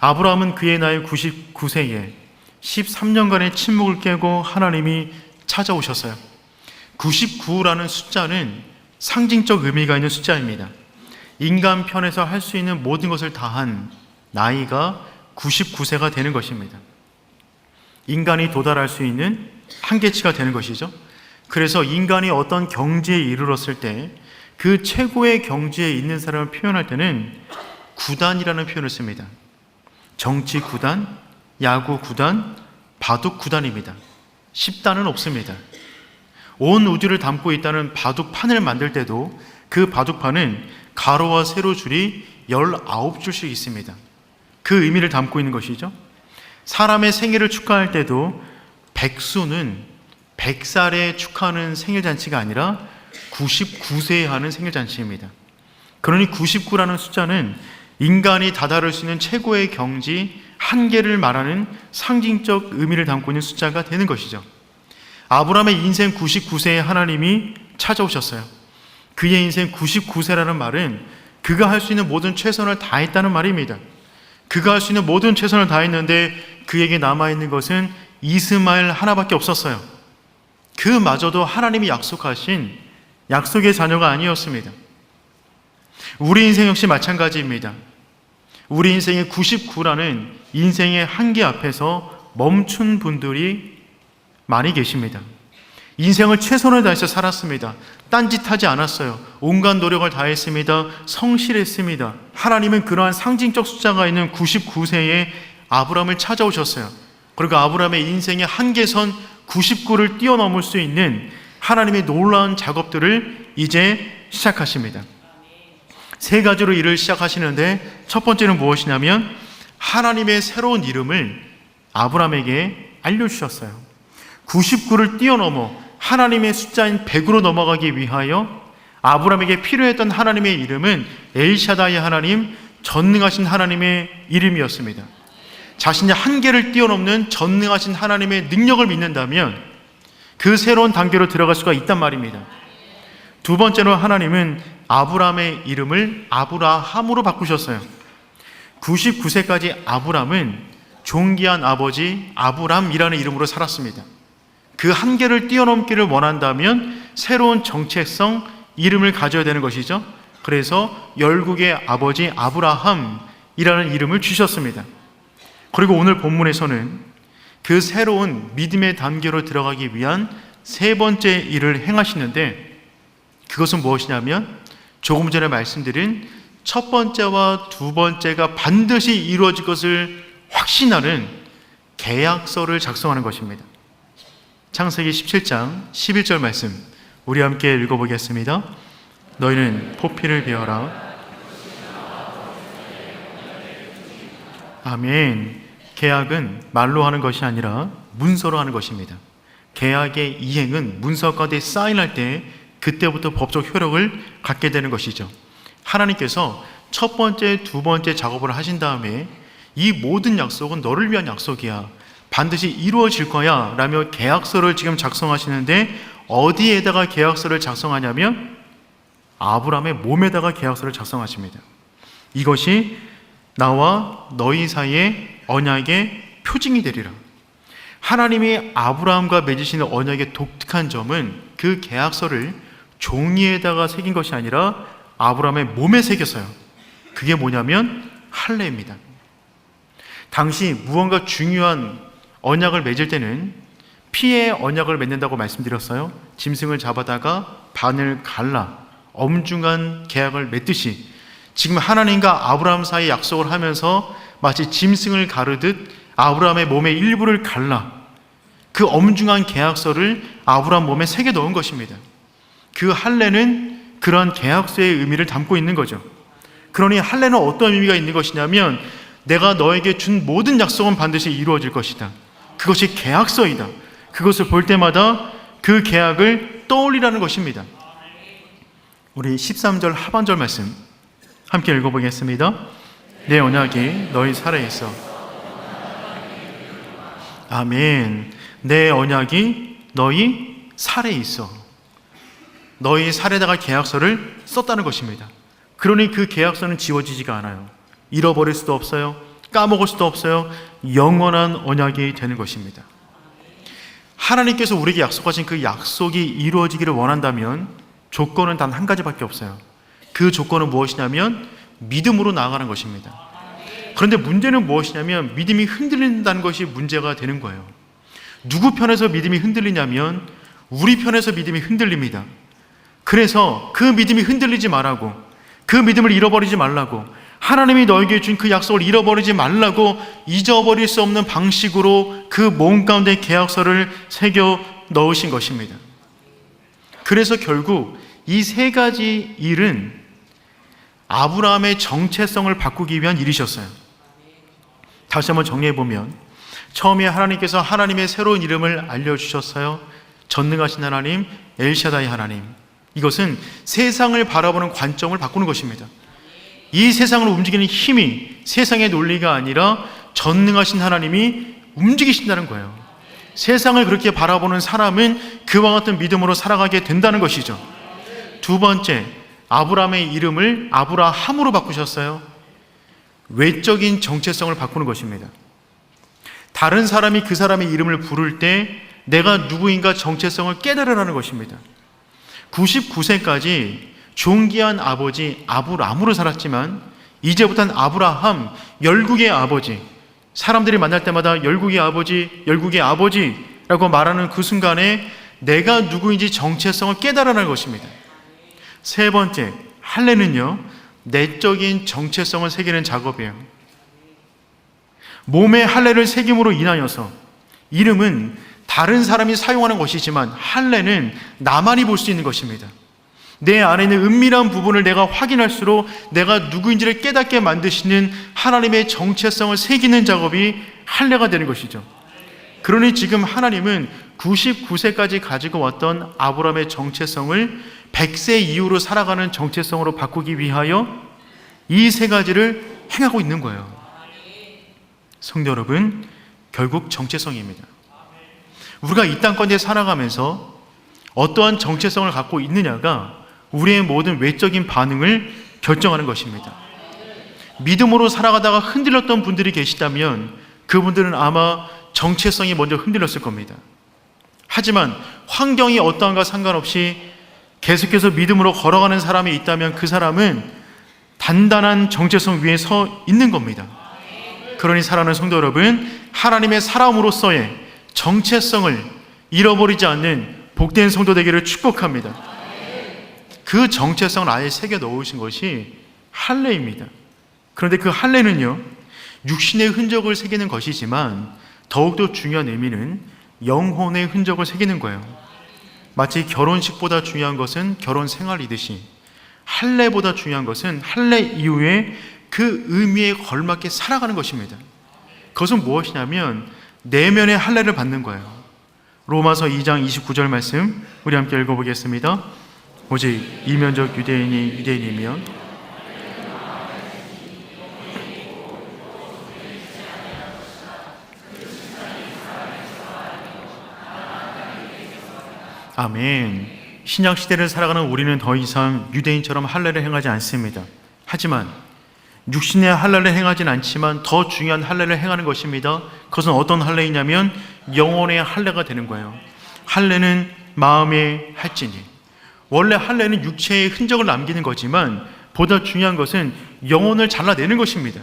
아브라함은 그의 나이 99세에 13년간의 침묵을 깨고 하나님이 찾아오셨어요. 99라는 숫자는 상징적 의미가 있는 숫자입니다. 인간 편에서 할 수 있는 모든 것을 다한 나이가 99세가 되는 것입니다. 인간이 도달할 수 있는 한계치가 되는 것이죠. 그래서 인간이 어떤 경지에 이르렀을 때 그 최고의 경지에 있는 사람을 표현할 때는 구단이라는 표현을 씁니다. 정치 구단, 야구 구단, 바둑 구단입니다. 10단은 없습니다. 온 우주를 담고 있다는 바둑판을 만들 때도 그 바둑판은 가로와 세로 줄이 19줄씩 있습니다. 그 의미를 담고 있는 것이죠. 사람의 생일을 축하할 때도 백수는 100살에 축하하는 생일잔치가 아니라 99세에 하는 생일잔치입니다. 그러니 99라는 숫자는 인간이 다다를 수 있는 최고의 경지, 한계를 말하는 상징적 의미를 담고 있는 숫자가 되는 것이죠. 아브라함의 인생 99세에 하나님이 찾아오셨어요. 그의 인생 99세라는 말은 그가 할 수 있는 모든 최선을 다했다는 말입니다. 그가 할 수 있는 모든 최선을 다했는데 그에게 남아있는 것은 이스마엘 하나밖에 없었어요. 그마저도 하나님이 약속하신 약속의 자녀가 아니었습니다. 우리 인생 역시 마찬가지입니다. 우리 인생의 99라는 인생의 한계 앞에서 멈춘 분들이 많이 계십니다. 인생을 최선을 다해서 살았습니다. 딴짓하지 않았어요. 온갖 노력을 다했습니다. 성실했습니다. 하나님은 그러한 상징적 숫자가 있는 99세에 아브라함을 찾아오셨어요. 그리고 아브라함의 인생의 한계선 99를 뛰어넘을 수 있는 하나님의 놀라운 작업들을 이제 시작하십니다. 세 가지로 일을 시작하시는데 첫 번째는 무엇이냐면 하나님의 새로운 이름을 아브라함에게 알려주셨어요. 99를 뛰어넘어 하나님의 숫자인 100으로 넘어가기 위하여 아브라함에게 필요했던 하나님의 이름은 엘샤다이 하나님, 전능하신 하나님의 이름이었습니다. 자신의 한계를 뛰어넘는 전능하신 하나님의 능력을 믿는다면 그 새로운 단계로 들어갈 수가 있단 말입니다. 두 번째로 하나님은 아브라함의 이름을 아브라함으로 바꾸셨어요. 99세까지 아브라함은 존귀한 아버지 아브람이라는 이름으로 살았습니다. 그 한계를 뛰어넘기를 원한다면 새로운 정체성, 이름을 가져야 되는 것이죠. 그래서 열국의 아버지 아브라함이라는 이름을 주셨습니다. 그리고 오늘 본문에서는 그 새로운 믿음의 단계로 들어가기 위한 세 번째 일을 행하시는데 그것은 무엇이냐면 조금 전에 말씀드린 첫 번째와 두 번째가 반드시 이루어질 것을 확신하는 계약서를 작성하는 것입니다. 창세기 17장 11절 말씀 우리 함께 읽어보겠습니다. 너희는 포피를 베어라. 아멘. 계약은 말로 하는 것이 아니라 문서로 하는 것입니다. 계약의 이행은 문서 가운데 사인할 때 그때부터 법적 효력을 갖게 되는 것이죠. 하나님께서 첫 번째, 두 번째 작업을 하신 다음에 이 모든 약속은 너를 위한 약속이야. 반드시 이루어질 거야 라며 계약서를 지금 작성하시는데 어디에다가 계약서를 작성하냐면 아브라함의 몸에다가 계약서를 작성하십니다. 이것이 나와 너희 사이의 언약의 표징이 되리라. 하나님이 아브라함과 맺으시는 언약의 독특한 점은 그 계약서를 종이에다가 새긴 것이 아니라 아브라함의 몸에 새겼어요. 그게 뭐냐면 할례입니다. 당시 무언가 중요한 언약을 맺을 때는 피의 언약을 맺는다고 말씀드렸어요. 짐승을 잡아다가 반을 갈라 엄중한 계약을 맺듯이 지금 하나님과 아브라함 사이에 약속을 하면서 마치 짐승을 가르듯 아브라함의 몸의 일부를 갈라 그 엄중한 계약서를 아브라함 몸에 새겨 넣은 것입니다. 그 할례는 그러한 계약서의 의미를 담고 있는 거죠. 그러니 할례는 어떤 의미가 있는 것이냐면 내가 너에게 준 모든 약속은 반드시 이루어질 것이다. 그것이 계약서이다. 그것을 볼 때마다 그 계약을 떠올리라는 것입니다. 우리 13절 하반절 말씀 함께 읽어보겠습니다. 내 언약이 너희 살에 있어. 아멘. 내 언약이 너희 살에 있어. 너희 살에다가 계약서를 썼다는 것입니다. 그러니 그 계약서는 지워지지가 않아요. 잃어버릴 수도 없어요. 까먹을 수도 없어요. 영원한 언약이 되는 것입니다. 하나님께서 우리에게 약속하신 그 약속이 이루어지기를 원한다면 조건은 단 한 가지밖에 없어요. 그 조건은 무엇이냐면 믿음으로 나아가는 것입니다. 그런데 문제는 무엇이냐면 믿음이 흔들린다는 것이 문제가 되는 거예요. 누구 편에서 믿음이 흔들리냐면 우리 편에서 믿음이 흔들립니다. 그래서 그 믿음이 흔들리지 말라고, 그 믿음을 잃어버리지 말라고, 하나님이 너에게 준 그 약속을 잃어버리지 말라고 잊어버릴 수 없는 방식으로 그 몸 가운데 계약서를 새겨 넣으신 것입니다. 그래서 결국 이 세 가지 일은 아브라함의 정체성을 바꾸기 위한 일이셨어요. 다시 한번 정리해보면 처음에 하나님께서 하나님의 새로운 이름을 알려주셨어요. 전능하신 하나님, 엘샤다이 하나님. 이것은 세상을 바라보는 관점을 바꾸는 것입니다. 이 세상을 움직이는 힘이 세상의 논리가 아니라 전능하신 하나님이 움직이신다는 거예요. 세상을 그렇게 바라보는 사람은 그와 같은 믿음으로 살아가게 된다는 것이죠. 두 번째, 아브라함의 이름을 아브라함으로 바꾸셨어요. 외적인 정체성을 바꾸는 것입니다. 다른 사람이 그 사람의 이름을 부를 때 내가 누구인가 정체성을 깨달으라는 것입니다. 99세까지 존귀한 아버지 아브람으로 살았지만 이제부터는 아브라함, 열국의 아버지, 사람들이 만날 때마다 열국의 아버지라고 말하는 그 순간에 내가 누구인지 정체성을 깨달아라는 것입니다. 세 번째, 할례는요, 내적인 정체성을 새기는 작업이에요. 몸에 할례를 새김으로 인하여서 이름은 다른 사람이 사용하는 것이지만 할례는 나만이 볼 수 있는 것입니다. 내 안에 있는 은밀한 부분을 내가 확인할수록 내가 누구인지를 깨닫게 만드시는 하나님의 정체성을 새기는 작업이 할례가 되는 것이죠. 그러니 지금 하나님은 99세까지 가지고 왔던 아브라함의 정체성을 100세 이후로 살아가는 정체성으로 바꾸기 위하여 이 세 가지를 행하고 있는 거예요. 성도 여러분, 결국 정체성입니다. 우리가 이 땅 가운데 살아가면서 어떠한 정체성을 갖고 있느냐가 우리의 모든 외적인 반응을 결정하는 것입니다. 믿음으로 살아가다가 흔들렸던 분들이 계시다면 그분들은 아마 정체성이 먼저 흔들렸을 겁니다. 하지만 환경이 어떠한가 상관없이 계속해서 믿음으로 걸어가는 사람이 있다면 그 사람은 단단한 정체성 위에 서 있는 겁니다. 그러니 사랑하는 성도 여러분, 하나님의 사람으로서의 정체성을 잃어버리지 않는 복된 성도 되기를 축복합니다. 그 정체성을 아예 새겨 넣으신 것이 할례입니다. 그런데 그 할례는요, 육신의 흔적을 새기는 것이지만 더욱더 중요한 의미는 영혼의 흔적을 새기는 거예요. 마치 결혼식보다 중요한 것은 결혼 생활이듯이 할례보다 중요한 것은 할례 이후에 그 의미에 걸맞게 살아가는 것입니다. 그것은 무엇이냐면 내면의 할례를 받는 거예요. 로마서 2장 29절 말씀 우리 함께 읽어보겠습니다. 오직 이면적 유대인이 유대인이면 아멘. 신약 시대를 살아가는 우리는 더 이상 유대인처럼 할례를 행하지 않습니다. 하지만 육신의 할례를 행하진 않지만 더 중요한 할례를 행하는 것입니다. 그것은 어떤 할례이냐면 영혼의 할례가 되는 거예요. 할례는 마음의 할지니. 원래 할례는 육체의 흔적을 남기는 거지만 보다 중요한 것은 영혼을 잘라내는 것입니다.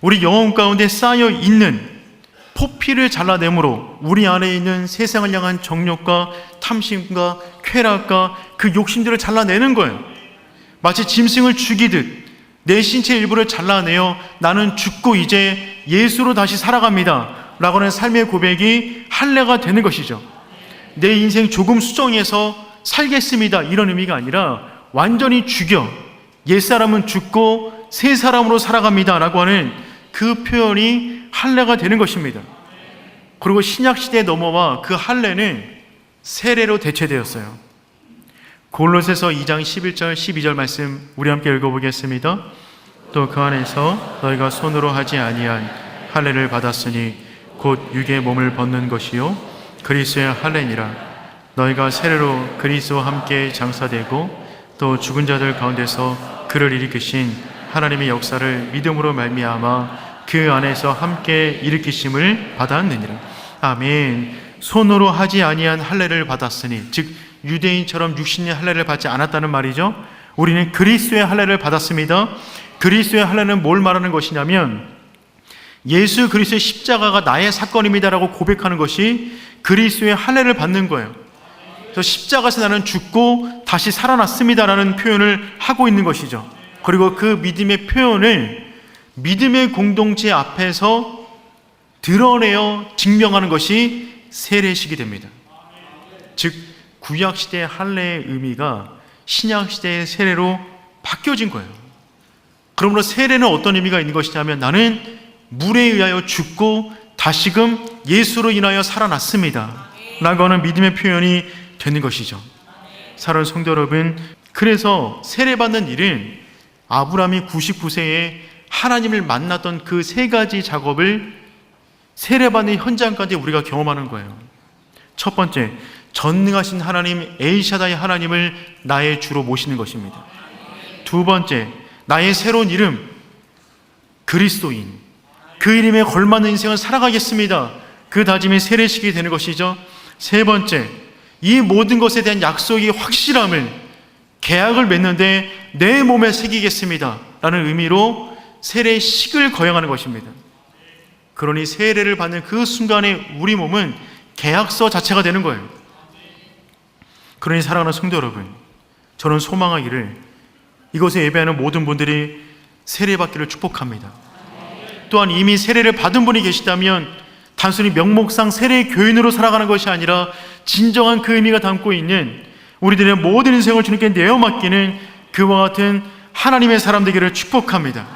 우리 영혼 가운데 쌓여 있는 포피를 잘라내므로 우리 안에 있는 세상을 향한 정욕과 탐심과 쾌락과 그 욕심들을 잘라내는 거예요. 마치 짐승을 죽이듯 내 신체 일부를 잘라내어 나는 죽고 이제 예수로 다시 살아갑니다 라고 하는 삶의 고백이 할례가 되는 것이죠. 내 인생 조금 수정해서 살겠습니다 이런 의미가 아니라 완전히 죽여 옛사람은 죽고 새 사람으로 살아갑니다 라고 하는 그 표현이 할례가 되는 것입니다. 그리고 신약시대에 넘어와 그 할례는 세례로 대체되었어요. 골로새서 2장 11절 12절 말씀 우리 함께 읽어보겠습니다. 또 그 안에서 너희가 손으로 하지 아니한 할례를 받았으니 곧 육의 몸을 벗는 것이요 그리스도의 할례니라. 너희가 세례로 그리스도와 함께 장사되고 또 죽은 자들 가운데서 그를 일으키신 하나님의 역사를 믿음으로 말미암아 그 안에서 함께 일으키심을 받았느니라. 아멘. 손으로 하지 아니한 할례를 받았으니, 즉 유대인처럼 육신의 할례를 받지 않았다는 말이죠. 우리는 그리스도의 할례를 받았습니다. 그리스도의 할례는 뭘 말하는 것이냐면 예수 그리스도의 십자가가 나의 사건입니다라고 고백하는 것이 그리스도의 할례를 받는 거예요. 그래서 십자가에서 나는 죽고 다시 살아났습니다라는 표현을 하고 있는 것이죠. 그리고 그 믿음의 표현을 믿음의 공동체 앞에서 드러내어 증명하는 것이 세례식이 됩니다. 즉 구약시대의 할례의 의미가 신약시대의 세례로 바뀌어진 거예요. 그러므로 세례는 어떤 의미가 있는 것이냐면 나는 물에 의하여 죽고 다시금 예수로 인하여 살아났습니다 라고 하는 믿음의 표현이 되는 것이죠. 사랑하는 성도 여러분, 그래서 세례받는 일은 아브라함이 99세에 하나님을 만났던 그 세 가지 작업을 세례받는 현장까지 우리가 경험하는 거예요. 첫 번째, 전능하신 하나님 엘샤다이 하나님을 나의 주로 모시는 것입니다. 두 번째, 나의 새로운 이름 그리스도인, 그 이름에 걸맞는 인생을 살아가겠습니다, 그 다짐이 세례식이 되는 것이죠. 세 번째, 이 모든 것에 대한 약속이 확실함을, 계약을 맺는데 내 몸에 새기겠습니다 라는 의미로 세례식을 거행하는 것입니다. 그러니 세례를 받는 그 순간에 우리 몸은 계약서 자체가 되는 거예요. 그러니 사랑하는 성도 여러분, 저는 소망하기를 이곳에 예배하는 모든 분들이 세례받기를 축복합니다. 또한 이미 세례를 받은 분이 계시다면 단순히 명목상 세례의 교인으로 살아가는 것이 아니라 진정한 그 의미가 담고 있는 우리들의 모든 인생을 주님께 내어 맡기는 그와 같은 하나님의 사람 되기를 축복합니다.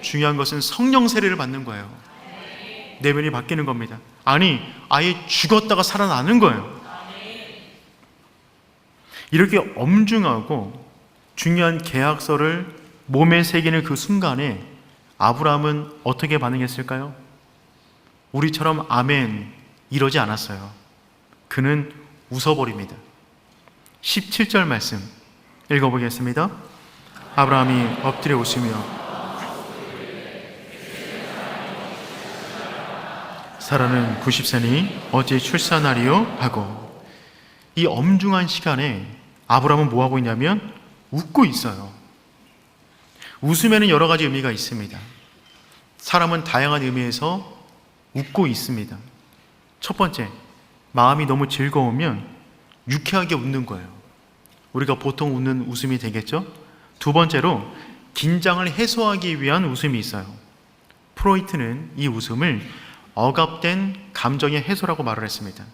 중요한 것은 성령 세례를 받는 거예요. 내면이 바뀌는 겁니다. 아니, 아예 죽었다가 살아나는 거예요. 이렇게 엄중하고 중요한 계약서를 몸에 새기는 그 순간에 아브라함은 어떻게 반응했을까요? 우리처럼 아멘 이러지 않았어요. 그는 웃어버립니다. 17절 말씀 읽어보겠습니다. 아브라함이 엎드려 웃으며 사라는 90세니 어찌 출산하리요 하고, 이 엄중한 시간에 아브라함은 뭐하고 있냐면 웃고 있어요. 웃음에는 여러 가지 의미가 있습니다. 사람은 다양한 의미에서 웃고 있습니다. 첫 번째, 마음이 너무 즐거우면 유쾌하게 웃는 거예요. 우리가 보통 웃는 웃음이 되겠죠? 두 번째로, 긴장을 해소하기 위한 웃음이 있어요. 프로이트는 이 웃음을 억압된 감정의 해소라고 말을 했습니다.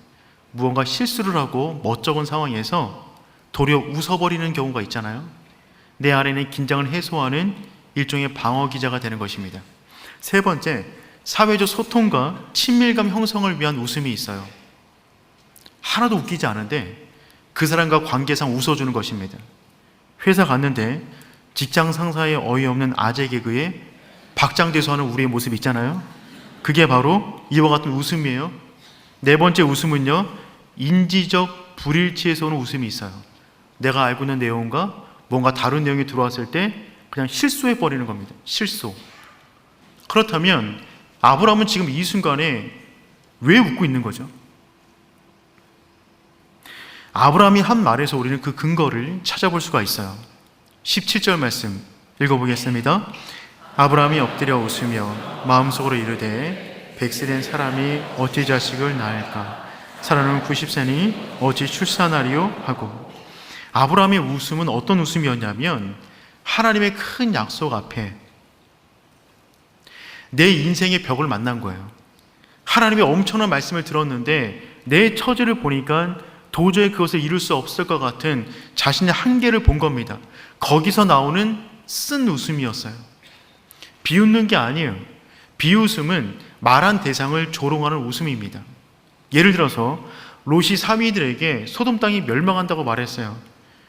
무언가 실수를 하고 멋쩍은 상황에서 도리어 웃어버리는 경우가 있잖아요. 내 안에는 긴장을 해소하는 일종의 방어 기자가 되는 것입니다. 세 번째, 사회적 소통과 친밀감 형성을 위한 웃음이 있어요. 하나도 웃기지 않은데 그 사람과 관계상 웃어주는 것입니다. 회사 갔는데 직장 상사의 어이없는 아재 개그에 박장대소하는 우리의 모습 있잖아요. 그게 바로 이와 같은 웃음이에요. 네 번째 웃음은요, 인지적 불일치에서 오는 웃음이 있어요. 내가 알고 있는 내용과 뭔가 다른 내용이 들어왔을 때 그냥 실수해버리는 겁니다. 실수. 그렇다면 아브라함은 지금 이 순간에 왜 웃고 있는 거죠? 아브라함이 한 말에서 우리는 그 근거를 찾아볼 수가 있어요. 17절 말씀 읽어보겠습니다. 아브라함이 엎드려 웃으며 마음속으로 이르되 100세 된 사람이 어찌 자식을 낳을까? 사라는 90세니 어찌 출산하리요? 하고, 아브라함의 웃음은 어떤 웃음이었냐면 하나님의 큰 약속 앞에 내 인생의 벽을 만난 거예요. 하나님의 엄청난 말씀을 들었는데 내 처지를 보니까 도저히 그것을 이룰 수 없을 것 같은 자신의 한계를 본 겁니다. 거기서 나오는 쓴 웃음이었어요. 비웃는 게 아니에요. 비웃음은 말한 대상을 조롱하는 웃음입니다. 예를 들어서 롯이 사위들에게 소돔 땅이 멸망한다고 말했어요.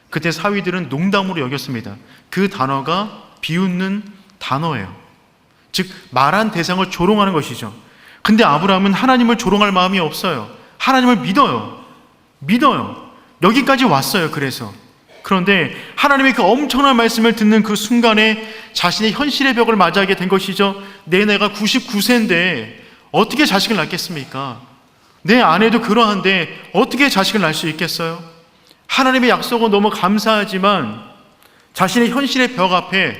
그때 사위들은 농담으로 여겼습니다. 그 단어가 비웃는 단어예요. 즉 말한 대상을 조롱하는 것이죠. 근데 아브라함은 하나님을 조롱할 마음이 없어요. 하나님을 믿어요. 여기까지 왔어요. 그런데 하나님의 그 엄청난 말씀을 듣는 그 순간에 자신의 현실의 벽을 맞이하게 된 것이죠. 내 나이가 99세인데 어떻게 자식을 낳겠습니까? 내 아내도 그러한데 어떻게 자식을 낳을 수 있겠어요? 하나님의 약속은 너무 감사하지만 자신의 현실의 벽 앞에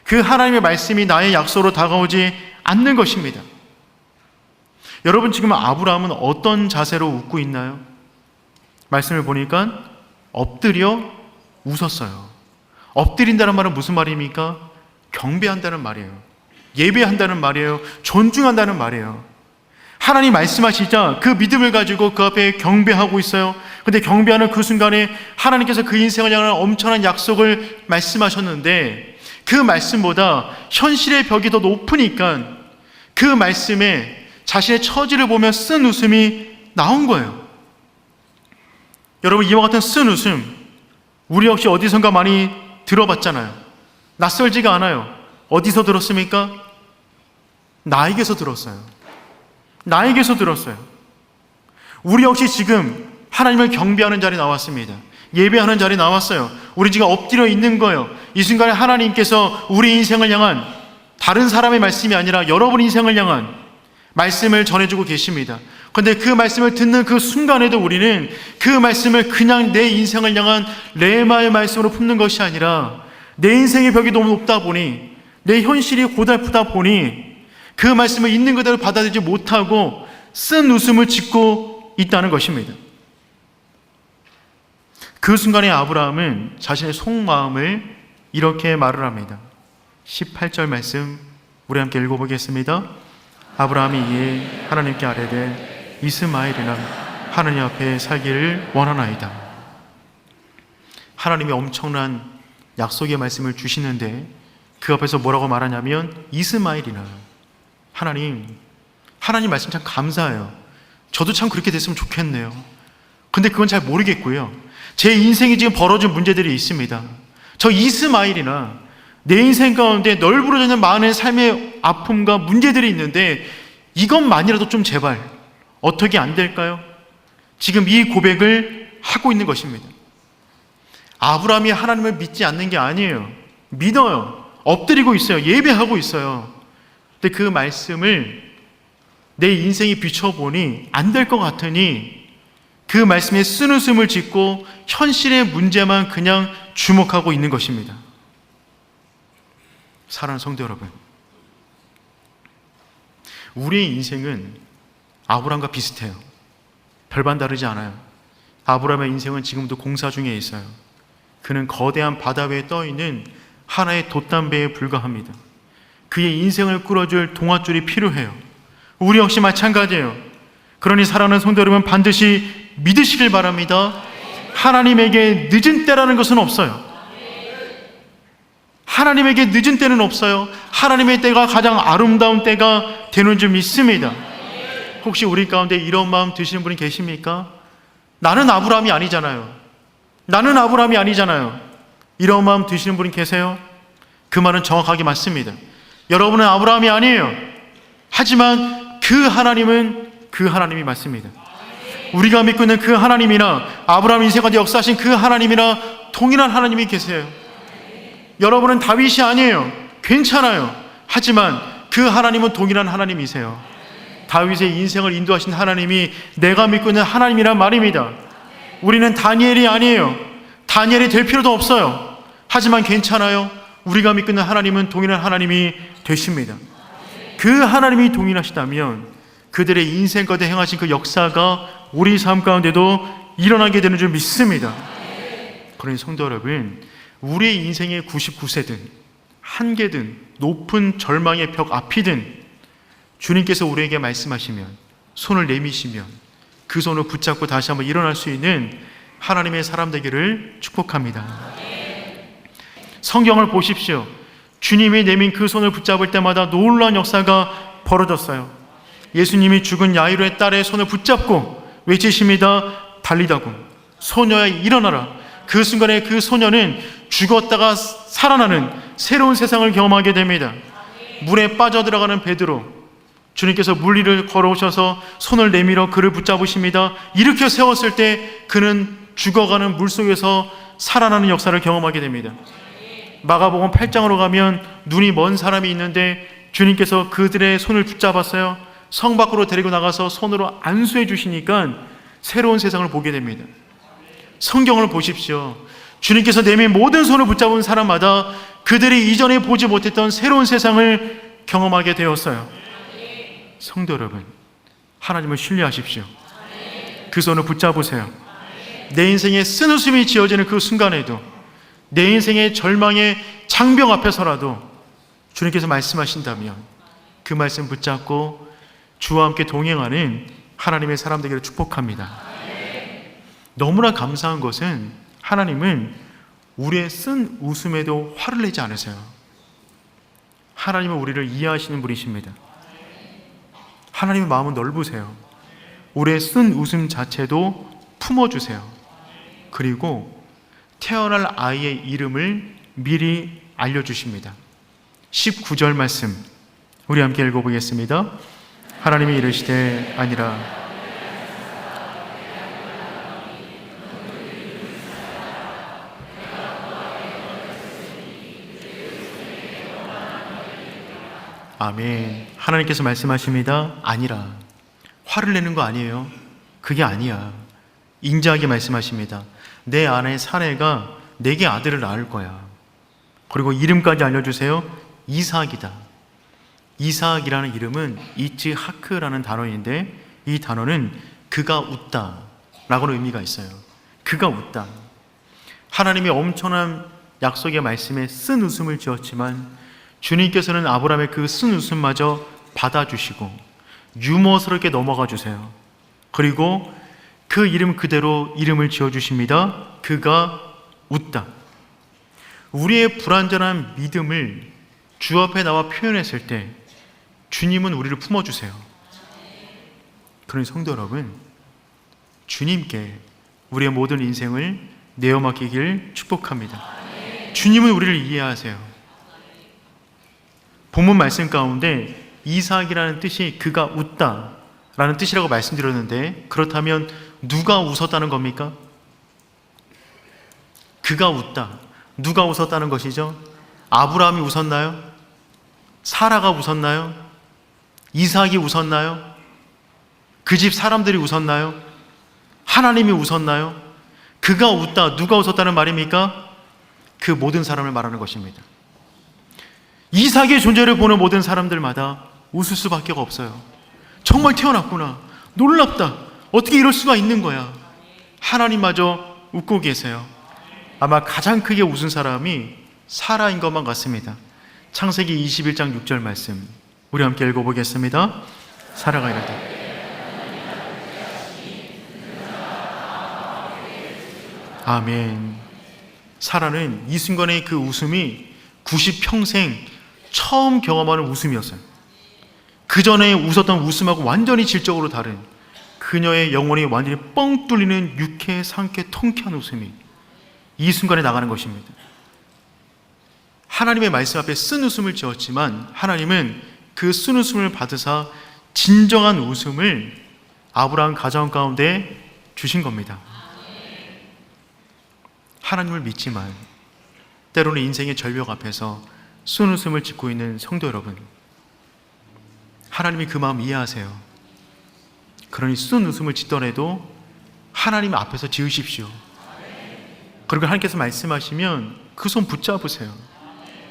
그 하나님의 말씀이 나의 약속으로 다가오지 않는 것입니다. 여러분, 지금 아브라함은 어떤 자세로 웃고 있나요? 말씀을 보니까 엎드려 웃었어요. 엎드린다는 말은 무슨 말입니까? 경배한다는 말이에요. 예배한다는 말이에요. 존중한다는 말이에요. 하나님 말씀하시자 그 믿음을 가지고 그 앞에 경배하고 있어요. 근데 경배하는 그 순간에 하나님께서 그 인생을 향한 엄청난 약속을 말씀하셨는데 그 말씀보다 현실의 벽이 더 높으니까 그 말씀에 자신의 처지를 보며 쓴 웃음이 나온 거예요. 여러분, 이와 같은 쓴 웃음 우리 역시 어디선가 많이 들어봤잖아요. 낯설지가 않아요. 어디서 들었습니까? 나에게서 들었어요. 나에게서 들었어요. 우리 역시 지금 하나님을 경배하는 자리에 나왔습니다. 예배하는 자리에 나왔어요. 우리 지금 엎드려 있는 거예요. 이 순간에 하나님께서 우리 인생을 향한 다른 사람의 말씀이 아니라 여러분 인생을 향한 말씀을 전해주고 계십니다. 그런데 그 말씀을 듣는 그 순간에도 우리는 그 말씀을 그냥 내 인생을 향한 레마의 말씀으로 품는 것이 아니라 내 인생의 벽이 너무 높다 보니, 내 현실이 고달프다 보니 그 말씀을 있는 그대로 받아들이지 못하고 쓴 웃음을 짓고 있다는 것입니다. 그 순간에 아브라함은 자신의 속마음을 이렇게 말을 합니다. 18절 말씀 우리 함께 읽어보겠습니다. 아브라함이 이에 하나님께 아뢰되 이스마엘이나 하나님 앞에 살기를 원하나이다. 하나님이 엄청난 약속의 말씀을 주시는데 그 앞에서 뭐라고 말하냐면 이스마엘이나, 하나님 말씀 참 감사해요. 저도 참 그렇게 됐으면 좋겠네요. 근데 그건 잘 모르겠고요. 제 인생이 지금 벌어진 문제들이 있습니다. 저 이스마엘이나 내 인생 가운데 널브러져 많은 삶의 아픔과 문제들이 있는데 이것만이라도 좀 제발 어떻게 안 될까요? 지금 이 고백을 하고 있는 것입니다. 아브라함이 하나님을 믿지 않는 게 아니에요. 믿어요. 엎드리고 있어요. 예배하고 있어요. 근데 그 말씀을 내 인생에 비춰보니 안 될 것 같으니 그 말씀에 쓴웃음을 짓고 현실의 문제만 그냥 주목하고 있는 것입니다. 사랑하는 성도 여러분, 우리의 인생은 아브라함과 비슷해요. 별반 다르지 않아요. 아브라함의 인생은 지금도 공사 중에 있어요. 그는 거대한 바다 위에 떠있는 하나의 돛담배에 불과합니다. 그의 인생을 끌어줄 동아줄이 필요해요. 우리 역시 마찬가지예요. 그러니 사랑하는 성도 여러분, 반드시 믿으시길 바랍니다. 하나님에게 늦은 때라는 것은 없어요. 하나님에게 늦은 때는 없어요. 하나님의 때가 가장 아름다운 때가 되는 줄 믿습니다. 혹시 우리 가운데 이런 마음 드시는 분이 계십니까? 나는 아브라함이 아니잖아요. 나는 아브라함이 아니잖아요. 이런 마음 드시는 분이 계세요? 그 말은 정확하게 맞습니다. 여러분은 아브라함이 아니에요. 하지만 그 하나님은 그 하나님이 맞습니다. 우리가 믿고 있는 그 하나님이나 아브라함 인생 가운데 역사하신 그 하나님이나 동일한 하나님이 계세요. 여러분은 다윗이 아니에요. 괜찮아요. 하지만 그 하나님은 동일한 하나님이세요. 다윗의 인생을 인도하신 하나님이 내가 믿고 있는 하나님이란 말입니다. 우리는 다니엘이 아니에요. 다니엘이 될 필요도 없어요. 하지만 괜찮아요. 우리가 믿고 있는 하나님은 동일한 하나님이 되십니다. 그 하나님이 동일하시다면 그들의 인생 가운데 행하신 그 역사가 우리 삶 가운데도 일어나게 되는 줄 믿습니다. 그러니 성도 여러분, 우리의 인생의 99세든 한계든 높은 절망의 벽 앞이든 주님께서 우리에게 말씀하시면, 손을 내미시면 그 손을 붙잡고 다시 한번 일어날 수 있는 하나님의 사람 되기를 축복합니다. 성경을 보십시오. 주님이 내민 그 손을 붙잡을 때마다 놀라운 역사가 벌어졌어요. 예수님이 죽은 야이로의 딸의 손을 붙잡고 외치십니다. 달리다고, 소녀야 일어나라. 그 순간에 그 소녀는 죽었다가 살아나는 새로운 세상을 경험하게 됩니다. 물에 빠져들어가는 베드로, 주님께서 물 위를 걸어오셔서 손을 내밀어 그를 붙잡으십니다. 일으켜 세웠을 때 그는 죽어가는 물속에서 살아나는 역사를 경험하게 됩니다. 마가복음 8장으로 가면 눈이 먼 사람이 있는데 주님께서 그들의 손을 붙잡았어요. 성 밖으로 데리고 나가서 손으로 안수해 주시니까 새로운 세상을 보게 됩니다. 성경을 보십시오. 주님께서 내민 모든 손을 붙잡은 사람마다 그들이 이전에 보지 못했던 새로운 세상을 경험하게 되었어요. 성도 여러분, 하나님을 신뢰하십시오. 그 손을 붙잡으세요. 내 인생에 쓴웃음이 지어지는 그 순간에도, 내 인생의 절망의 장병 앞에서라도 주님께서 말씀하신다면 그 말씀 붙잡고 주와 함께 동행하는 하나님의 사람 되기를 축복합니다. 너무나 감사한 것은 하나님은 우리의 쓴 웃음에도 화를 내지 않으세요. 하나님은 우리를 이해하시는 분이십니다. 하나님의 마음은 넓으세요. 우리의 쓴 웃음 자체도 품어주세요. 그리고 태어날 아이의 이름을 미리 알려주십니다. 19절 말씀 우리 함께 읽어보겠습니다. 하나님이 이르시되 아니라 아멘. 하나님께서 말씀하십니다. 아니라. 화를 내는 거 아니에요. 그게 아니야. 인자하게 말씀하십니다. 내 아내 사레가 내게 아들을 낳을 거야. 그리고 이름까지 알려주세요. 이삭이다. 이삭이라는 이름은 이츠하크라는 단어인데 이 단어는 그가 웃다 라고는 의미가 있어요. 그가 웃다. 하나님이 엄청난 약속의 말씀에 쓴 웃음을 지었지만 주님께서는 아브라함의 그 쓴 웃음마저 받아주시고 유머스럽게 넘어가 주세요. 그리고 그 이름 그대로 이름을 지어주십니다. 그가 웃다. 우리의 불완전한 믿음을 주 앞에 나와 표현했을 때 주님은 우리를 품어주세요. 그러니 성도 여러분, 주님께 우리의 모든 인생을 내어 맡기길 축복합니다. 주님은 우리를 이해하세요. 본문 말씀 가운데 이삭이라는 뜻이 그가 웃다 라는 뜻이라고 말씀드렸는데, 그렇다면 누가 웃었다는 겁니까? 그가 웃다. 누가 웃었다는 것이죠? 아브라함이 웃었나요? 사라가 웃었나요? 이삭이 웃었나요? 그 집 사람들이 웃었나요? 하나님이 웃었나요? 그가 웃다. 누가 웃었다는 말입니까? 그 모든 사람을 말하는 것입니다. 이삭의 존재를 보는 모든 사람들마다 웃을 수밖에 없어요. 정말 태어났구나. 놀랍다. 어떻게 이럴 수가 있는 거야. 하나님마저 웃고 계세요. 아마 가장 크게 웃은 사람이 사라인 것만 같습니다. 창세기 21장 6절 말씀 우리 함께 읽어보겠습니다. 사라가 이르되 아멘. 사라는 이 순간의 그 웃음이 90평생 처음 경험하는 웃음이었어요. 그 전에 웃었던 웃음하고 완전히 질적으로 다른 그녀의 영혼이 완전히 뻥 뚫리는 유쾌, 상쾌, 통쾌한 웃음이 이 순간에 나가는 것입니다. 하나님의 말씀 앞에 쓴 웃음을 지었지만 하나님은 그 쓴 웃음을 받으사 진정한 웃음을 아브라함 가정 가운데 주신 겁니다. 하나님을 믿지만 때로는 인생의 절벽 앞에서 쓴 웃음을 짓고 있는 성도 여러분, 하나님이 그 마음 이해하세요. 그러니 쓴 웃음을 짓더라도 하나님 앞에서 지으십시오. 그리고 하나님께서 말씀하시면 그 손 붙잡으세요.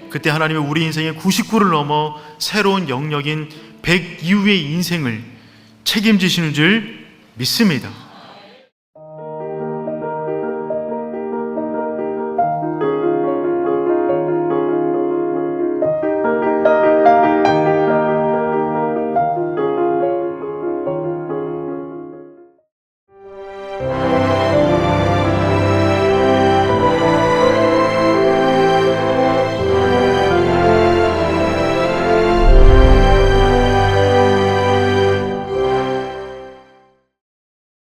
그때 하나님은 우리 인생의 99를 넘어 새로운 영역인 100 이후의 인생을 책임지시는 줄 믿습니다.